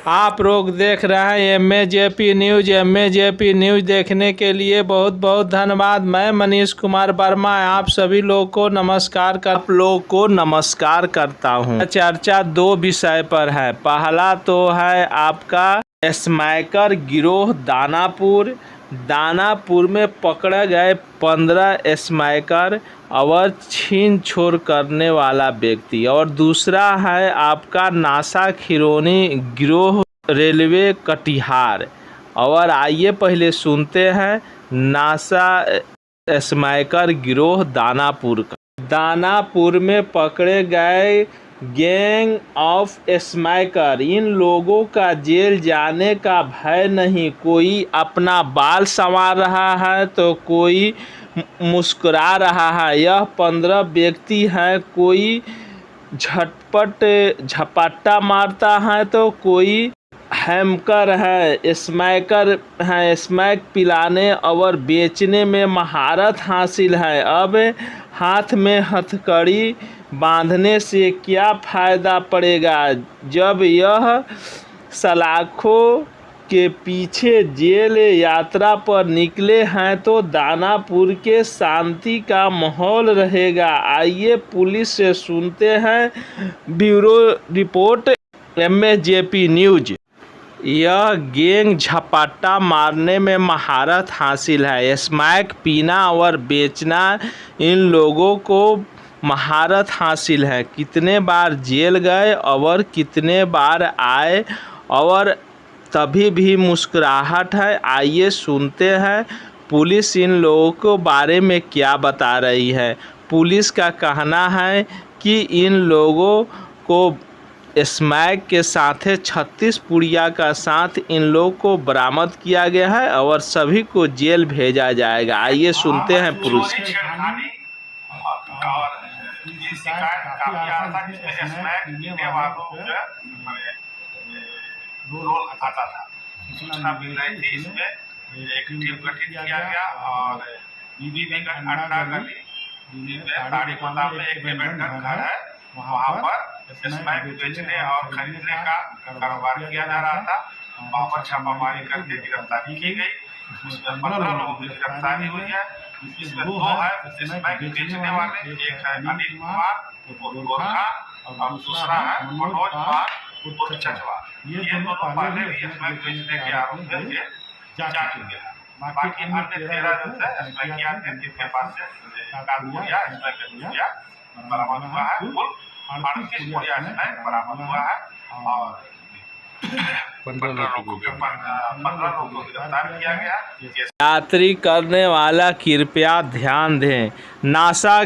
आप लोग देख रहे हैं MAJP न्यूज़। MAJP न्यूज़ देखने के लिए बहुत बहुत धन्यवाद। मैं मनीष कुमार वर्मा आप सभी लोग को नमस्कार करता हूं। चर्चा दो विषय पर है। पहला तो है आपका स्मैकर गिरोह दानापुर में पकड़े गए 15 स्मैकर और छीन छोड़ करने वाला व्यक्ति, और दूसरा है आपका नासा खिरोनी गिरोह रेलवे कटिहार। और आइए पहले सुनते हैं नासा स्मैकर गिरोह दानापुर में पकड़े गए गैंग ऑफ स्मैकर। इन लोगों का जेल जाने का भय नहीं। कोई अपना बाल संवार रहा है तो कोई मुस्कुरा रहा है। यह 15 व्यक्ति हैं। कोई झपट्टा मारता है तो कोई हैमकर है। स्मैकर हैं। स्मैक पिलाने और बेचने में महारत हासिल है। अब हाथ में हथकड़ी बांधने से क्या फ़ायदा पड़ेगा जब यह सलाखों के पीछे जेल यात्रा पर निकले हैं तो दानापुर के शांति का माहौल रहेगा। आइए पुलिस से सुनते हैं ब्यूरो रिपोर्ट MAJP न्यूज़। यह गैंग झपट्टा मारने में महारत हासिल है। स्मैक पीना और बेचना इन लोगों को महारत हासिल है। कितने बार जेल गए और कितने बार आए और तभी भी मुस्कुराहट है। आइए सुनते हैं पुलिस इन लोगों के बारे में क्या बता रही है। पुलिस का कहना है कि इन लोगों को स्मैक के साथ 36 पुड़िया का साथ इन लोग को बरामद किया गया है और सभी को जेल भेजा जाएगा। आइए सुनते हैं पुलिस। सूचना मिल रही थी। इसमें एक टीम गठित किया गया और एक पेमेंट घर है, वहाँ पर स्मैक बेचने और खरीदने का कारोबार किया जा रहा था। वहाँ पर छापामारी करके गिरफ्तारी की गई। उसमें 15 लोगों की गिरफ्तारी हुई है। इसमें 2 है स्मैक बेचने वाले, एक है अनिल कुमार गोरखा और दूसरा है मनोज कुमार चचवा। ये दोनों पहले भी स्मैक बेचने के आरोप में जा चुके हैं। बाकी अन्य 13 जो है स्मैकिया के पास से कानपुरिया स्मैकिया बरामद हुआ है। कुल 38 पुड़िया स्मैक बरामद हुआ है और 15 लोगों को गिरफ्तार किया गया। यात्री करने वाला कृपया ध्यान दें, नासा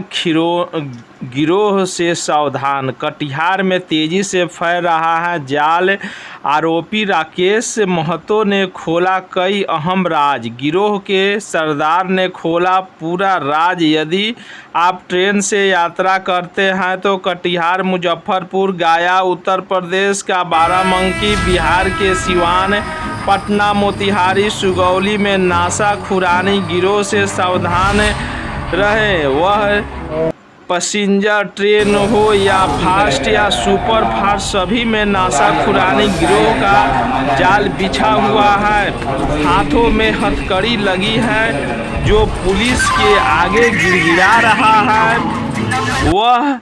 गिरोह से सावधान। कटिहार में तेजी से फैल रहा है जाल। आरोपी राकेश महतो ने खोला कई अहम राज। गिरोह के सरदार ने खोला पूरा राज। यदि आप ट्रेन से यात्रा करते हैं तो कटिहार, मुजफ्फरपुर, गया उत्तर प्रदेश का बाराबंकी, बिहार के सिवान, पटना, मोतिहारी, सुगौली में नासा खुरानी गिरोह से सावधान रहें। वह पैसेंजर ट्रेन हो या फास्ट या सुपर फास्ट, सभी में नासा खुरानी गिरोह का जाल बिछा हुआ है। हाथों में हथकड़ी लगी है। जो पुलिस के आगे गिड़गिड़ा रहा है वह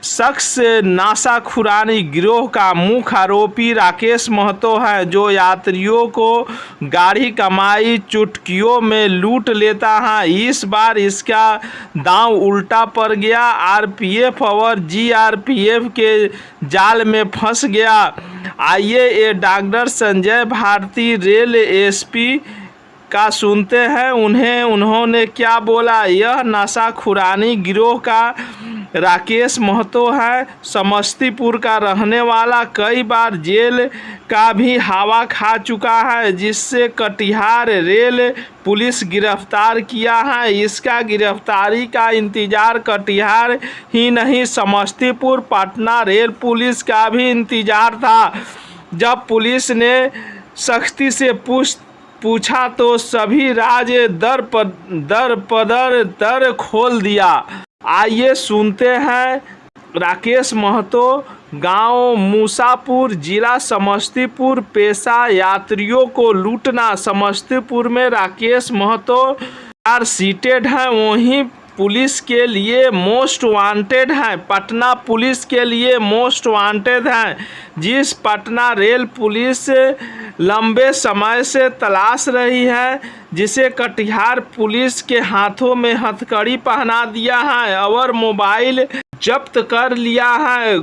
शख्स नासा खुरानी गिरोह का मुख्य आरोपी राकेश महतो है, जो यात्रियों को गाढ़ी कमाई चुटकियों में लूट लेता है। इस बार इसका दांव उल्टा पड़ गया। RPF और GRPF के जाल में फंस गया। आइए ये doctor Sanjay Bharati rail SP का सुनते हैं। उन्होंने क्या बोला। यह नासा खुरानी गिरोह का राकेश महतो है, समस्तीपुर का रहने वाला। कई बार जेल का भी हवा खा चुका है, जिससे कटिहार रेल पुलिस गिरफ्तार किया है। इसका गिरफ्तारी का इंतजार कटिहार ही नहीं, समस्तीपुर, पटना रेल पुलिस का भी इंतजार था। जब पुलिस ने सख्ती से पूछा तो सभी राज दर खोल दिया। आइए सुनते हैं राकेश महतो गांव मूसापुर, जिला समस्तीपुर। पेशा यात्रियों को लूटना। समस्तीपुर में राकेश महतो सीटेड हैं, वहीं पुलिस के लिए मोस्ट वांटेड हैं। पटना पुलिस के लिए मोस्ट वांटेड हैं, जिस पटना रेल पुलिस लंबे समय से तलाश रही है, जिसे कटिहार पुलिस के हाथों में हथकड़ी पहना दिया है और मोबाइल जब्त कर लिया है।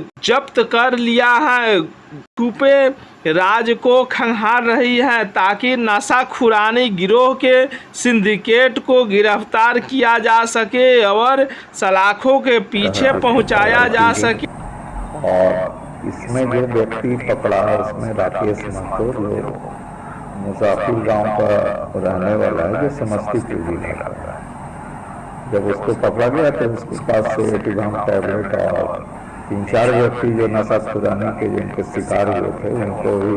छुपे राज को खंगाल रही है ताकि नशाखुरानी गिरोह के सिंडिकेट को गिरफ्तार किया जा सके और सलाखों के पीछे पहुंचाया जा सके। और इसमें जो व्यक्ति पकड़ा है उसमें राकेश महतो, जो मुसाफिर गांव का रहने वाला है, जो समस्तीपुर जिले का है। जब उसको पकड़ा गया तो उसके पास से एटीग्राम टैबलेट और 3-4 व्यक्ति जो नशाखुरानी के जिनके शिकार हुए थे उनको भी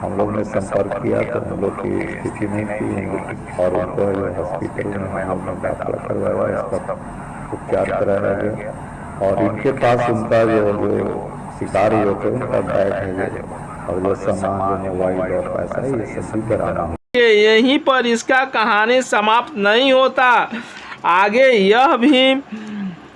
हम लोग ने संपर्क किया तो हम लोग की स्थिति नहीं थी और उनको हॉस्पिटल में हम लोग ने दाखिला करवाया, इसका उपचार कराया गया। और इनके पास उनका जो शिकार हुए थे उनका बैग है और जो सामान, जो मोबाइल और पैसा, ये सब भी बरामद। यहीं पर इसका कहानी समाप्त नहीं होता। आगे यह भी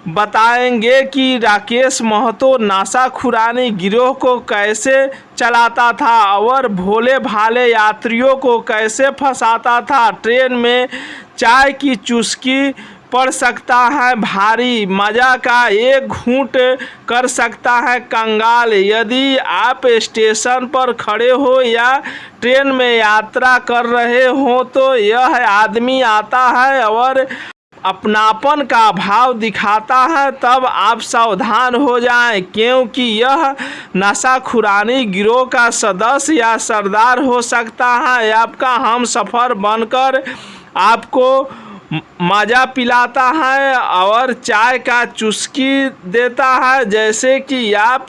बताएंगे कि राकेश महतो नशाखुरानी गिरोह को कैसे चलाता था और भोले भाले यात्रियों को कैसे फंसाता था। ट्रेन में चाय की चुस्की पड़ सकता है भारी, मजा का एक घूंट कर सकता है कंगाल। यदि आप स्टेशन पर खड़े हो या ट्रेन में यात्रा कर रहे हो तो यह आदमी आता है और अपनापन का भाव दिखाता है, तब आप सावधान हो जाएं, क्योंकि यह नशाखुरानी गिरोह का सदस्य या सरदार हो सकता है। आपका हमसफर बनकर आपको मज़ा पिलाता है और चाय का चुस्की देता है। जैसे कि आप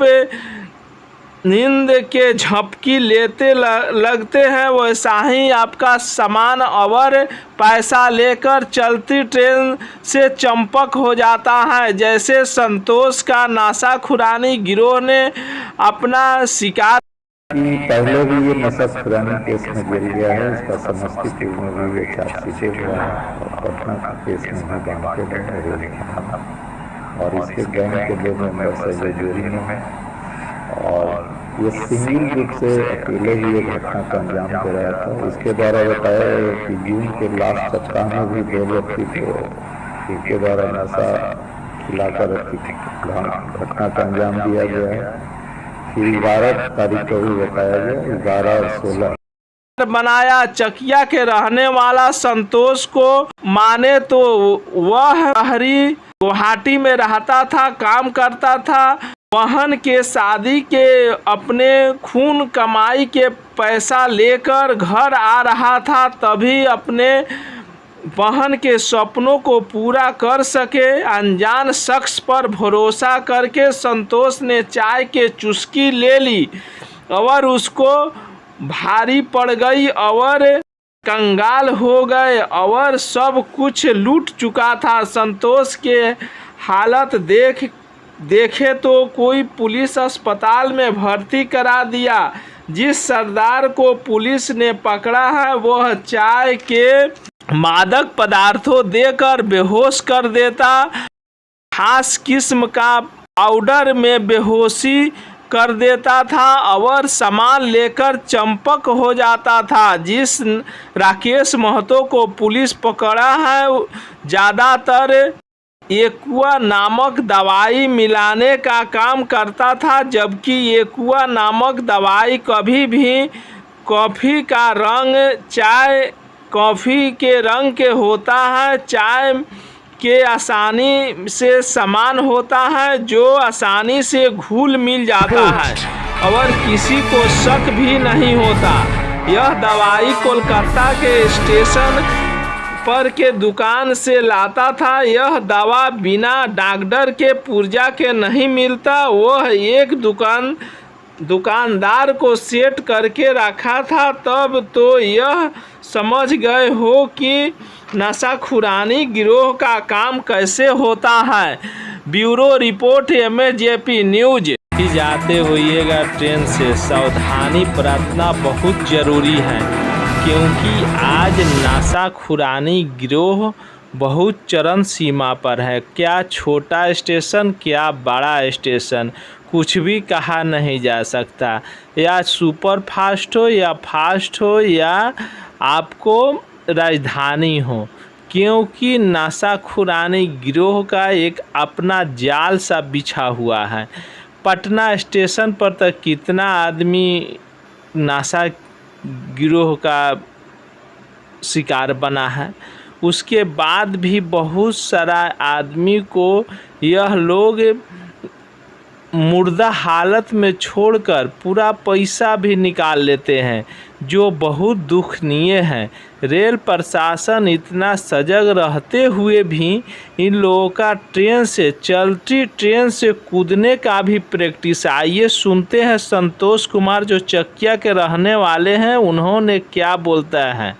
नींद के झपकी लेते लगते हैं, वैसा ही आपका सामान और पैसा लेकर चलती ट्रेन से चंपक हो जाता है। जैसे संतोष का नशाखुरानी गिरोह ने अपना शिकार पहले भी ये नशाखुरानी केस में जेल गया है, इसका समस्तीपुर में भी 4 सीटें हुआ है और पटना के केस में भी बांटे गए और इसके गैंग के 2 मेंबर से जोड़ी में। और ये सिंगल रूप से अकेले ही ये घटना का अंजाम दे रहा था। इसके द्वारा बताया है कि जून के लास्ट सप्ताह में भी 2 व्यक्ति को इनके द्वारा नशा खिलाकर घटना का अंजाम दिया गया है। फिर 11 तारीख को भी बताया गया, 11 और 16 बनाया। चकिया के रहने वाला संतोष को माने तो वह शहरी गुवाहाटी में रहता था, काम करता था। बहन के शादी के अपने खून कमाई के पैसा लेकर घर आ रहा था, तभी अपने बहन के सपनों को पूरा कर सके अनजान शख्स पर भरोसा करके संतोष ने चाय के चुस्की ले ली और उसको भारी पड़ गई और कंगाल हो गए और सब कुछ लूट चुका था। संतोष के हालत देखे तो कोई पुलिस अस्पताल में भर्ती करा दिया। जिस सरदार को पुलिस ने पकड़ा है वह चाय के मादक पदार्थों देकर बेहोश कर देता, खास किस्म का पाउडर में बेहोशी कर देता था और सामान लेकर चंपक हो जाता था। जिस राकेश महतो को पुलिस पकड़ा है ज़्यादातर एक्वा नामक दवाई मिलाने का काम करता था, जबकि एक्वा नामक दवाई कभी भी कॉफ़ी का रंग चाय कॉफ़ी के रंग के होता है, चाय के आसानी से समान होता है जो आसानी से घुल मिल जाता है और किसी को शक भी नहीं होता। यह दवाई कोलकाता के स्टेशन पर के दुकान से लाता था। यह दवा बिना डॉक्टर के पुर्जा के नहीं मिलता। वह एक दुकानदार को सेट करके रखा था। तब तो यह समझ गए हो कि नशाखुरानी गिरोह का काम कैसे होता है। Bureau report MAJP news. भी जाते होइएगा ट्रेन से, सावधानी बरतना बहुत ज़रूरी है, क्योंकि आज नाशाखुरानी गिरोह बहुत चरम सीमा पर है। क्या छोटा स्टेशन, क्या बड़ा स्टेशन, कुछ भी कहा नहीं जा सकता। या सुपर फास्ट हो या फास्ट हो या आपको राजधानी हो, क्योंकि नाशाखुरानी गिरोह का एक अपना जाल सा बिछा हुआ है। पटना स्टेशन पर तक कितना आदमी नाशा गिरोह का शिकार बना है। उसके बाद भी बहुत सारा आदमी को यह लोग मुर्दा हालत में छोड़कर पूरा पैसा भी निकाल लेते हैं, जो बहुत दुखनीय है। रेल प्रशासन इतना सजग रहते हुए भी इन लोगों का चलती ट्रेन से कूदने का भी प्रैक्टिस। आइए सुनते हैं संतोष कुमार, जो चकिया के रहने वाले हैं, उन्होंने क्या बोलता है।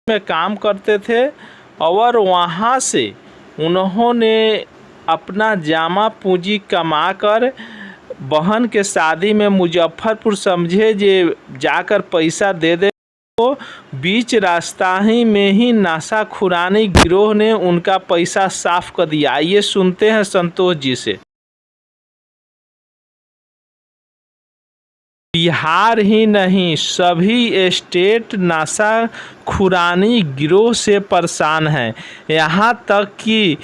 में काम करते थे और वहाँ से उन्होंने अपना जामा पूंजी कमाकर बहन के शादी में मुजफ्फरपुर समझे जे जाकर पैसा दे दे, तो बीच रास्ता ही में ही नाशाखुरानी गिरोह ने उनका पैसा साफ कर दिया। ये सुनते हैं संतोष जी से। बिहार ही नहीं, सभी स्टेट नाशाखुरानी गिरोह से परेशान हैं। यहाँ तक कि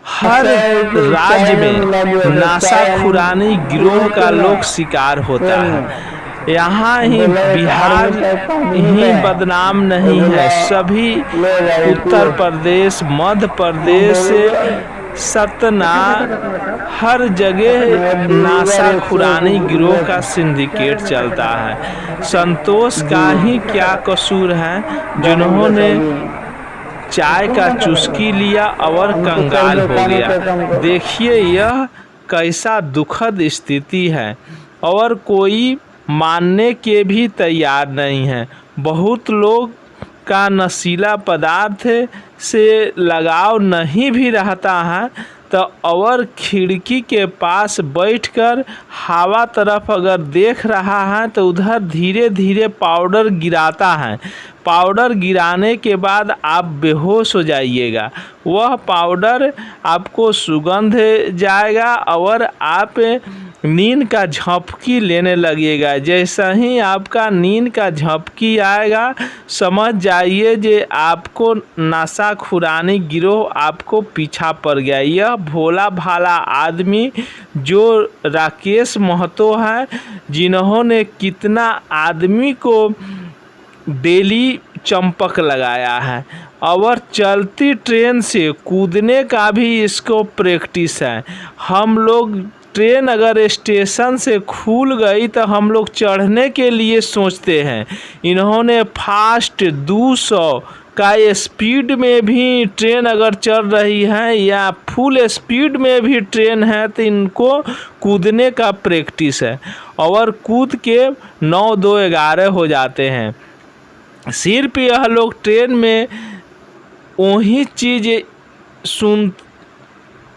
हर राज्य में नाशाखुरानी गिरोह का लोग शिकार होता है। यहाँ ही बिहार ही बदनाम नहीं है, सभी उत्तर प्रदेश, मध्य प्रदेश, सतना, हर जगह नाशाखुरानी गिरोह का सिंडिकेट चलता है। संतोष का ही क्या कसूर है, जिन्होंने चाय का चुस्की लिया और कंगाल हो गया। देखिए यह कैसा दुखद स्थिति है, और कोई मानने के भी तैयार नहीं है। बहुत लोग का नशीला पदार्थ से लगाव नहीं भी रहता है, तो और खिड़की के पास बैठकर हवा तरफ अगर देख रहा है तो उधर धीरे धीरे पाउडर गिराता है। पाउडर गिराने के बाद आप बेहोश हो जाइएगा। वह पाउडर आपको सुगंध जाएगा और आप नींद का झपकी लेने लगेगा। जैसा ही आपका नींद का झपकी आएगा, समझ जाइए जे आपको नाशाखुरानी गिरोह आपको पीछा पड़ गया। यह भोला भाला आदमी जो राकेश महतो है, जिन्होंने कितना आदमी को डेली चंपक लगाया है, और चलती ट्रेन से कूदने का भी इसको प्रैक्टिस है। हम लोग ट्रेन अगर स्टेशन से खुल गई तो हम लोग चढ़ने के लिए सोचते हैं। इन्होंने फास्ट 200 का स्पीड में भी ट्रेन अगर चल रही है या फुल स्पीड में भी ट्रेन है, तो इनको कूदने का प्रैक्टिस है, और कूद के 9, 2, 11 हो जाते हैं। सिर्फ यह लोग ट्रेन में वही चीज़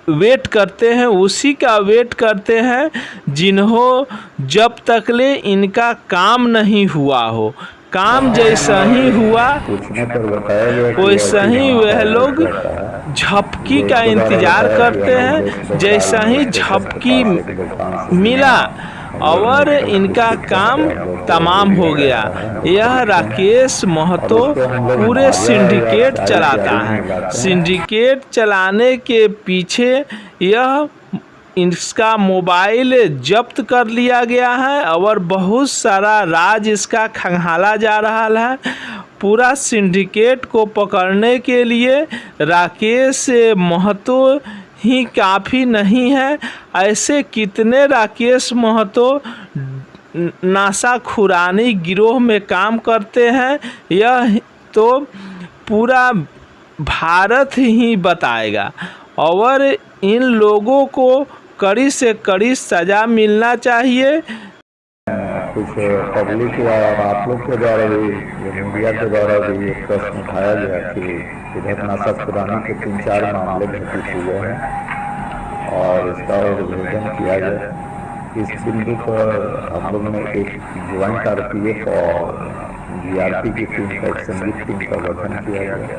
वेट करते हैं, उसी का वेट करते हैं जिन्हों जब तक ले इनका काम नहीं हुआ हो। काम जैसा ही हुआ वैसा ही वह लोग झपकी का इंतज़ार करते हैं। जैसा ही झपकी मिला और इनका काम तमाम हो गया। यह राकेश महतो पूरे सिंडिकेट चलाता है। सिंडिकेट चलाने के पीछे यह इसका मोबाइल जब्त कर लिया गया है और बहुत सारा राज इसका खंगाला जा रहा है। पूरा सिंडिकेट को पकड़ने के लिए राकेश महतो ही काफ़ी नहीं है। ऐसे कितने राकेश महतो नाशाखुरानी गिरोह में काम करते हैं, यह तो पूरा भारत ही बताएगा। और इन लोगों को कड़ी से कड़ी सज़ा मिलना चाहिए। कुछ पब्लिक या आप लोग के द्वारा भी, मीडिया के द्वारा भी एक प्रश्न उठाया गया कि इधर नाशाखुरानी के 3-4 मामले घटित हुए हैं, और इसका उद्घाटन किया जाए। इस बिंदु पर हम लोग ने एक ज्वाइंट आरपीएफ और जीआरपी की टीम का, एक संयुक्त टीम का गठन किया गया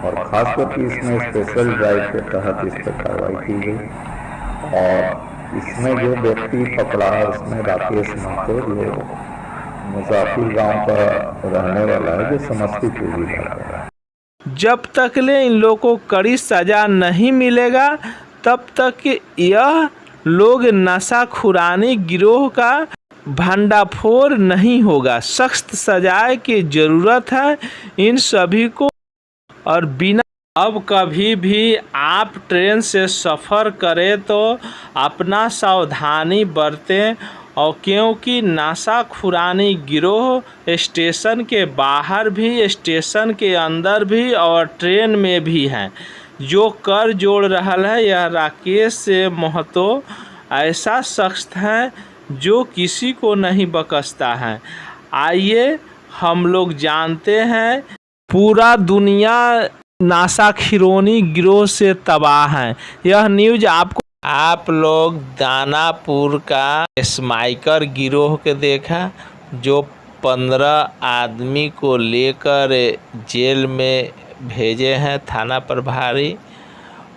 और खासतौर पर इसमें स्पेशल ड्राइव के तहत इस पर कार्रवाई की गई। और इसमें जो व्यक्ति पकड़ा उसमें राकेश महतो, जो मुसाफिर गांव का रहने वाला है, जो समस्तीपुर जिला का है। जब तक ले इन लोगों को कड़ी सजा नहीं मिलेगा तब तक यह लोग नशाखुरानी गिरोह का भंडाफोड़ नहीं होगा। सख्त सजाए की ज़रूरत है इन सभी को। और बिना अब कभी भी आप ट्रेन से सफ़र करें तो अपना सावधानी बरतें, और क्योंकि नशाखुरानी गिरोह स्टेशन के बाहर भी, स्टेशन के अंदर भी और ट्रेन में भी हैं। जो कर जोड़ रहा है यह राकेश महतो ऐसा शख्स है जो किसी को नहीं बख्शता है। आइए हम लोग जानते हैं, पूरा दुनिया नशाखुरानी गिरोह से तबाह है। यह न्यूज़ आपको, आप लोग दानापुर का स्माइकर गिरोह के देखा जो 15 आदमी को लेकर जेल में भेजे हैं थाना प्रभारी।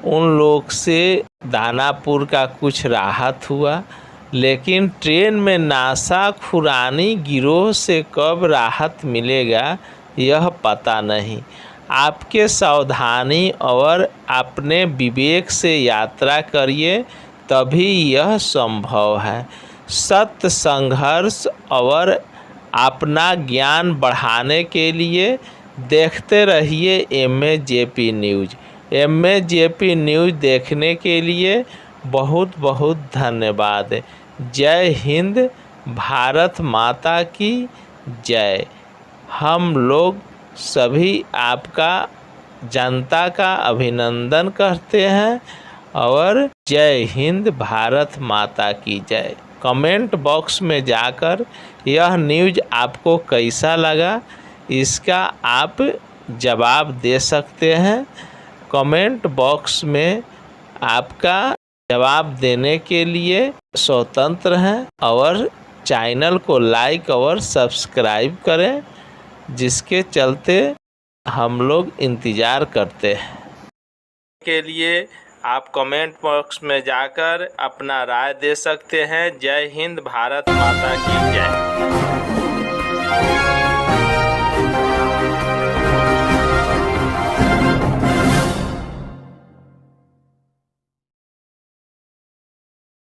उन लोग से दानापुर का कुछ राहत हुआ, लेकिन ट्रेन में नशाखुरानी गिरोह से कब राहत मिलेगा यह पता नहीं। आपके सावधानी और अपने विवेक से यात्रा करिए, तभी यह संभव है। सत्य संघर्ष और अपना ज्ञान बढ़ाने के लिए देखते रहिए MAJP न्यूज़। MAJP न्यूज़ देखने के लिए बहुत बहुत धन्यवाद। जय हिंद, भारत माता की जय। हम लोग सभी आपका, जनता का अभिनंदन करते हैं और जय हिंद, भारत माता की जय। कमेंट बॉक्स में जाकर यह न्यूज़ आपको कैसा लगा इसका आप जवाब दे सकते हैं। कमेंट बॉक्स में आपका जवाब देने के लिए स्वतंत्र हैं, और चैनल को लाइक और सब्सक्राइब करें, जिसके चलते हम लोग इंतज़ार करते हैं। के लिए आप कमेंट बॉक्स में जाकर अपना राय दे सकते हैं। जय हिंद, भारत माता की जय।